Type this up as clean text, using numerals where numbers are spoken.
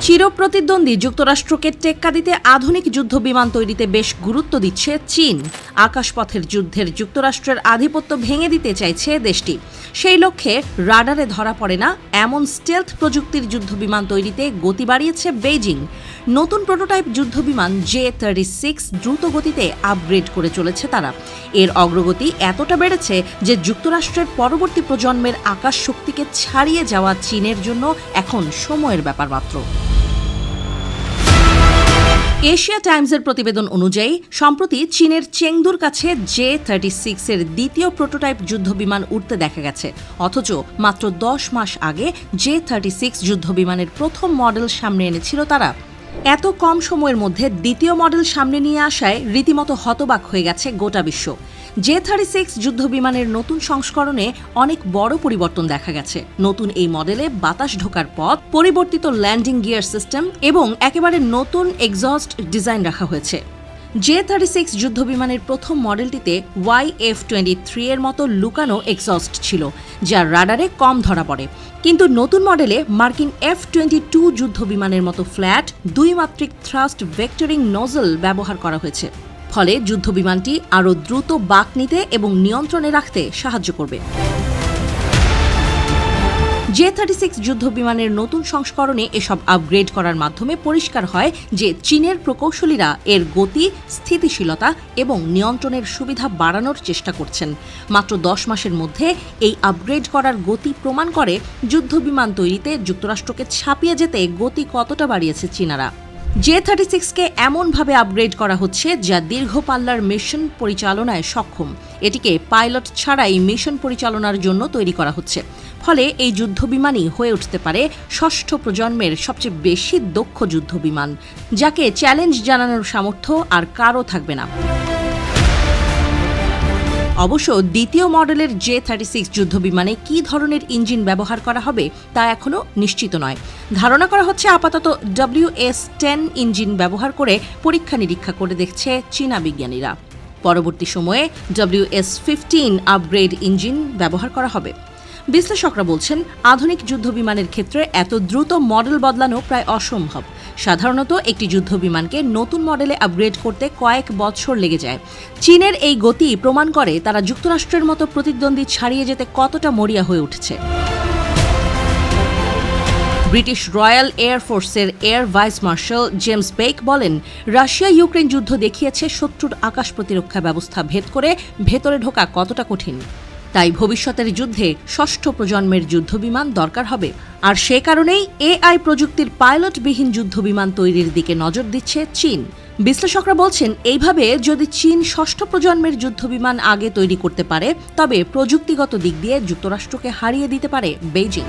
চিরপ্রতিদ্বন্দ্বী যুক্তরাষ্ট্রকে টেক্কা দিতে আধুনিক যুদ্ধবিমান তৈরিতে বেশ গুরুত্ব দিচ্ছে চীন। আকাশপথের যুদ্ধের যুক্তরাষ্ট্রের আধিপত্য ভেঙে দিতে চাইছে দেশটি। সেই লক্ষ্যে রাডারে ধরা পড়ে না এমন স্টেলথ প্রযুক্তির যুদ্ধবিমান তৈরিতে গতি বাড়িয়েছে বেইজিং। নতুন প্রোটোটাইপ যুদ্ধবিমান J-36 দ্রুত গতিতে আপগ্রেড করে চলেছে তারা। এর অগ্রগতি এতটা বেড়েছে যে যুক্তরাষ্ট্রের পরবর্তী প্রজন্মের আকাশ শক্তিকে ছাড়িয়ে যাওয়া চীনের জন্য এখন সময়ের ব্যাপার মাত্র। এশিয়া টাইমসের প্রতিবেদন অনুযায়ী সম্প্রতি চীনের চেংদুর কাছে J-36 এর দ্বিতীয় প্রোটোটাইপ যুদ্ধবিমান উড়তে দেখা গেছে। অথচ মাত্র 10 মাস আগে J-36 যুদ্ধবিমানের প্রথম মডেল সামনে এনেছিল তারা। এত কম সময়ের মধ্যে দ্বিতীয় মডেল সামনে নিয়ে আসায় রীতিমতো হতবাক হয়ে গেছে গোটা বিশ্ব। J-36 যুদ্ধবিমানের নতুন সংস্করণে অনেক বড় পরিবর্তন দেখা গেছে। নতুন এই মডেলে বাতাস ঢোকার পথ, পরিবর্তিত ল্যান্ডিং গিয়ার সিস্টেম এবং একেবারে নতুন এক্সস্ট ডিজাইন রাখা হয়েছে। J-36 যুদ্ধবিমানের প্রথম মডেলটিতে YF-23 এর মতো লুকানো এক্সস্ট ছিল, যা রাডারে কম ধরা পড়ে। কিন্তু নতুন মডেলে মার্কিন F-22 যুদ্ধবিমানের মতো ফ্ল্যাট দ্বিমাত্রিক থ্রাস্ট ভেক্টরিং নোজল ব্যবহার করা হয়েছে। ফলে যুদ্ধবিমানটি আরও দ্রুত বাঁক নিতে এবং নিয়ন্ত্রণে রাখতে সাহায্য করবে। J-36 যুদ্ধবিমানের নতুন সংস্করণে এসব আপগ্রেড করার মাধ্যমে পরিষ্কার হয় যে চীনের প্রকৌশলীরা এর গতি, স্থিতিশীলতা এবং নিয়ন্ত্রণের সুবিধা বাড়ানোর চেষ্টা করছেন। মাত্র 10 মাসের মধ্যে এই আপগ্রেড করার গতি প্রমাণ করে যুদ্ধবিমান তৈরিতে যুক্তরাষ্ট্রকে ছাপিয়ে যেতে গতি কতটা বাড়িয়েছে চীনারা। J-36কে এমনভাবে আপগ্রেড করা হচ্ছে যা দীর্ঘ পাল্লার মিশন পরিচালনায় সক্ষম। এটিকে পাইলট ছাড়াই মিশন পরিচালনার জন্য তৈরি করা হচ্ছে। ফলে এই যুদ্ধবিমানই হয়ে উঠতে পারে ষষ্ঠ প্রজন্মের সবচেয়ে বেশি দক্ষ যুদ্ধবিমান, যাকে চ্যালেঞ্জ জানানোর সামর্থ্য আর কারও থাকবে না। অবশ্য দ্বিতীয় মডেলের J-36 যুদ্ধবিমানে কী ধরনের ইঞ্জিন ব্যবহার করা হবে তা এখনও নিশ্চিত নয়। ধারণা করা হচ্ছে আপাতত WS-10 ইঞ্জিন ব্যবহার করে পরীক্ষা নিরীক্ষা করে দেখছে চীনা বিজ্ঞানীরা। পরবর্তী সময়ে WS-15 আপগ্রেড ইঞ্জিন ব্যবহার করা হবে। বিশ্লেষকরা বলছেন, আধুনিক যুদ্ধবিমানের ক্ষেত্রে এত দ্রুত মডেল বদলানো প্রায় অসম্ভব। সাধারণত একটি যুদ্ধবিমানকে নতুন মডেলে আপগ্রেড করতে কয়েক বছর লেগে যায়। চীনের এই গতি প্রমাণ করে তারা যুক্তরাষ্ট্রের মতো প্রতিদ্বন্দ্বী ছাড়িয়ে যেতে কতটা মরিয়া হয়ে উঠছে। ব্রিটিশ রয়্যাল এয়ারফোর্সের air vice marshal James Beck বলেন, রাশিয়া ইউক্রেন যুদ্ধ দেখিয়েছে শত্রুর আকাশ প্রতিরক্ষা ব্যবস্থা ভেদ করে ভেতরে ঢোকা কতটা কঠিন। তাই ভবিষ্যতের যুদ্ধে ষষ্ঠ প্রজন্মের যুদ্ধবিমান দরকার হবে। আর সে কারণেই AI প্রযুক্তির পাইলটবিহীন যুদ্ধবিমান তৈরির দিকে নজর দিচ্ছে চীন। বিশ্লেষকরা বলছেন, এইভাবে যদি চীন ষষ্ঠ প্রজন্মের যুদ্ধবিমান আগে তৈরি করতে পারে, তবে প্রযুক্তিগত দিক দিয়ে যুক্তরাষ্ট্রকে হারিয়ে দিতে পারে বেইজিং।